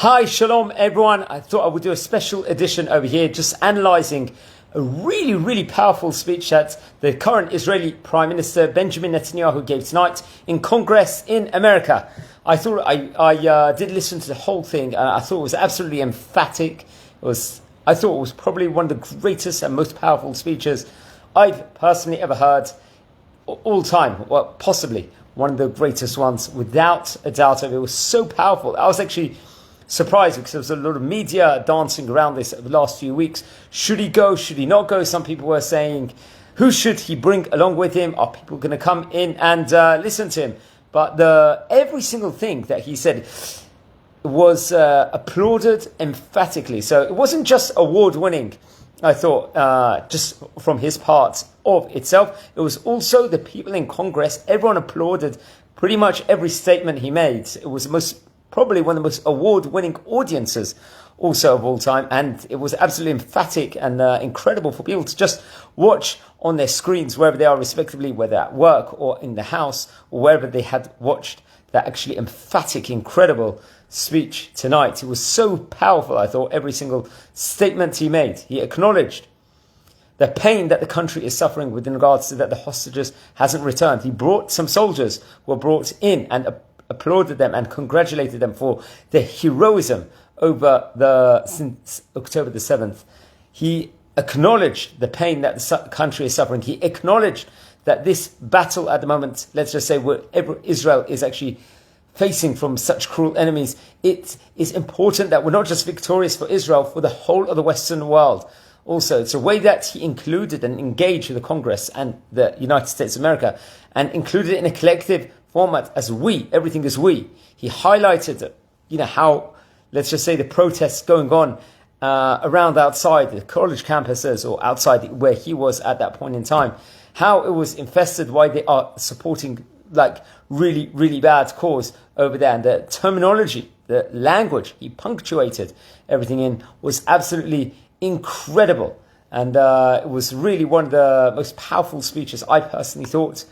Hi, shalom everyone. I thought I would do a special edition over here just analysing a really powerful speech that the current Israeli Prime Minister Benjamin Netanyahu gave tonight in Congress in America. I thought I did listen to the whole thing and I thought it was absolutely emphatic. I thought it was probably one of the greatest and most powerful speeches I've personally ever heard all time. Well, possibly one of the greatest ones, without a doubt. It was so powerful. I was actually surprised because there was a lot of media dancing around this over the last few weeks. Should he go? Should he not go? Some people were saying, who should he bring along with him? Are people going to come in and listen to him? But every single thing that he said was applauded emphatically. So it wasn't just award-winning, I thought, just from his part of itself. It was also the people in Congress. Everyone applauded pretty much every statement he made. It was probably one of the most award-winning audiences also of all time, and it was absolutely emphatic and incredible for people to just watch on their screens wherever they are respectively, whether at work or in the house or wherever they had watched that actually emphatic, incredible speech tonight. It was so powerful, I thought, every single statement he made. He acknowledged the pain that the country is suffering with in regards to that the hostages hasn't returned. He brought some soldiers who were brought in and applauded them and congratulated them for their heroism since October the 7th. He acknowledged the pain that the country is suffering. He acknowledged that this battle at the moment, let's just say, where Israel is actually facing from such cruel enemies, it is important that we're not just victorious for Israel, for the whole of the Western world. Also, it's a way that he included and engaged with the Congress and the United States of America and included it in a collective format as we, everything is we. He highlighted, how, let's just say, the protests going on around outside the college campuses or outside where he was at that point in time, how it was infested, why they are supporting really bad cause over there. And the terminology, the language, he punctuated everything in was absolutely incredible. And it was really one of the most powerful speeches I personally thought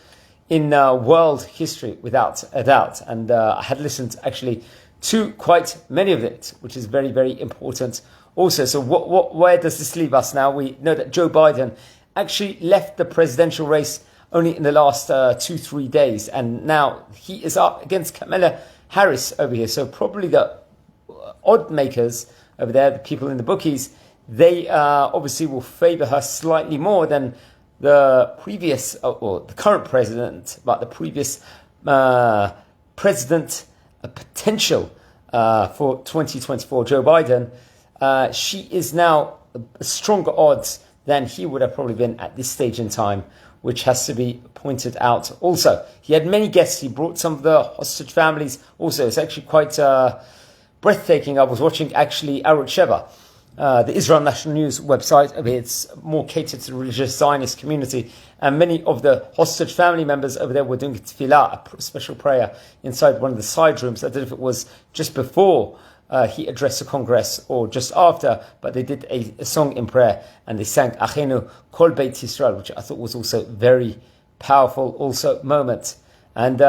in world history, without a doubt. And I had listened actually to quite many of it, which is very important also. So where does this leave us now? We know that Joe Biden actually left the presidential race only in the last 2-3 days, and now he is up against Kamala Harris over here. So probably the odd makers over there, the people in the bookies, they obviously will favor her slightly more than the previous, or the current president, but the previous president, potential for 2024, Joe Biden. She is now stronger odds than he would have probably been at this stage in time, which has to be pointed out also. He had many guests. He brought some of the hostage families also. It's actually quite breathtaking. I was watching actually Arut Sheva, the Israel National News website. It's more catered to the religious Zionist community. And many of the hostage family members over there were doing tefillah, a special prayer, inside one of the side rooms. I don't know if it was just before he addressed the Congress or just after, but they did a song in prayer and they sang Achenu Kol Beit Yisrael, which I thought was also very powerful also moment. And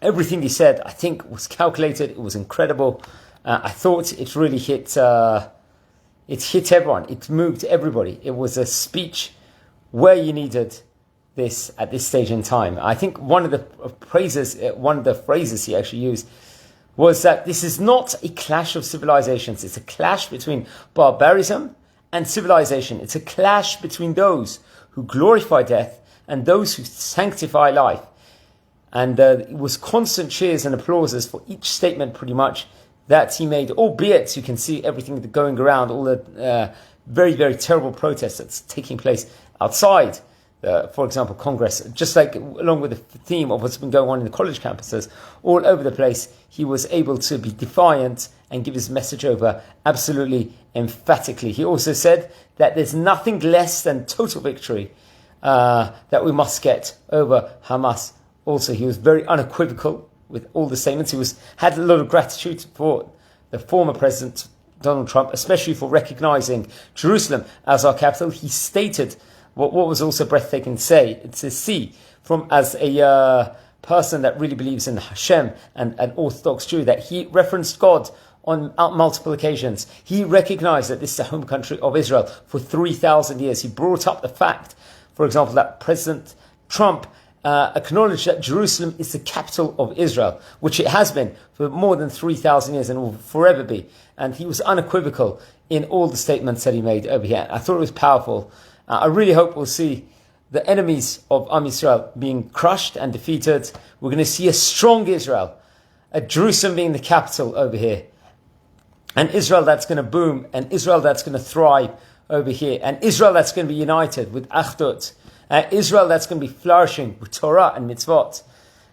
everything he said, I think, was calculated. It was incredible. I thought it really hit everyone. It moved everybody. It was a speech where you needed this at this stage in time. I think one of the phrases he actually used was that this is not a clash of civilizations. It's a clash between barbarism and civilization. It's a clash between those who glorify death and those who sanctify life. And it was constant cheers and applauses for each statement pretty much that he made, albeit you can see everything going around, all the very terrible protests that's taking place outside, for example, Congress, just like along with the theme of what's been going on in the college campuses, all over the place, he was able to be defiant and give his message over absolutely emphatically. He also said that there's nothing less than total victory that we must get over Hamas. Also, he was very unequivocal with all the statements. He had a lot of gratitude for the former president, Donald Trump, especially for recognizing Jerusalem as our capital. He stated what was also breathtaking to see from as a person that really believes in Hashem and an Orthodox Jew, that he referenced God on multiple occasions. He recognized that this is the home country of Israel for 3,000 years. He brought up the fact, for example, that President Trump acknowledged that Jerusalem is the capital of Israel, which it has been for more than 3,000 years and will forever be. And he was unequivocal in all the statements that he made over here. I thought it was powerful. I really hope we'll see the enemies of Am Yisrael being crushed and defeated. We're going to see a strong Israel, a Jerusalem being the capital over here, and Israel that's going to boom, and Israel that's going to thrive over here, and Israel that's going to be united with Achdut, Israel that's going to be flourishing with Torah and mitzvot,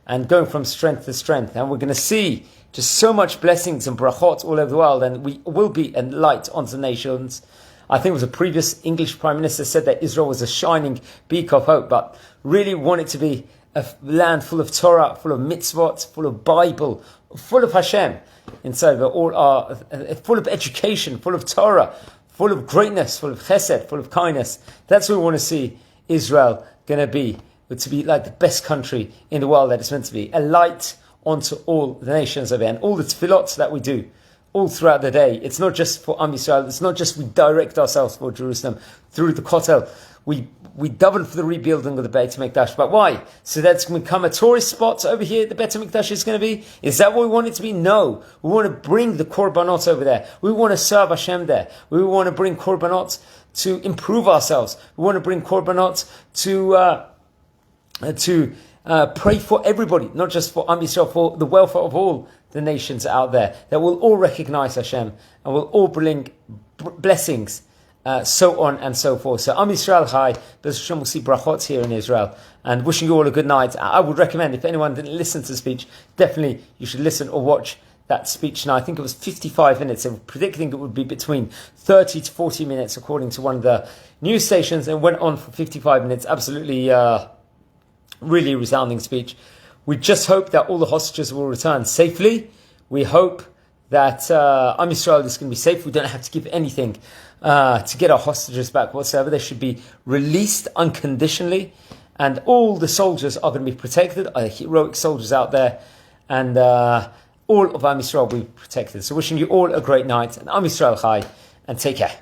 and going from strength to strength. And we're going to see just so much blessings and brachot all over the world, and we will be a light onto the nations. I think it was a previous English Prime Minister said that Israel was a shining beacon of hope, but really want it to be a land full of Torah, full of mitzvot, full of Bible, full of Hashem, inside of all our, full of education, full of Torah, full of greatness, full of chesed, full of kindness. That's what we want to see Israel going to be like the best country in the world that it's meant to be, a light onto all the nations of it, and all the tefillot that we do all throughout the day. It's not just for Am Yisrael. It's not just we direct ourselves for Jerusalem through the Kotel. We double for the rebuilding of the Beit HaMikdash. But why? So that's going to become a tourist spot over here, the Beit HaMikdash is going to be? Is that what we want it to be? No. We want to bring the Korbanot over there. We want to serve Hashem there. We want to bring Korbanot to improve ourselves. We want to bring Korbanot to pray for everybody, not just for Am Yisrael, for the welfare of all the nations out there, that will all recognize Hashem and will all bring blessings, so on and so forth. So Am Yisrael Chai, Bez Hashem will see brachot here in Israel, and wishing you all a good night. I would recommend, if anyone didn't listen to the speech, definitely you should listen or watch that speech. Now I think it was 55 minutes. They were predicting it would be between 30 to 40 minutes according to one of the news stations, and went on for 55 minutes. Absolutely really resounding speech. We just hope that all the hostages will return safely. We hope that Am Yisrael is going to be safe. We don't have to give anything to get our hostages back whatsoever. They should be released unconditionally, and all the soldiers are going to be protected. Are heroic soldiers out there, and all of Am Yisrael will be protected. So wishing you all a great night, and Am Yisrael Chai, and take care.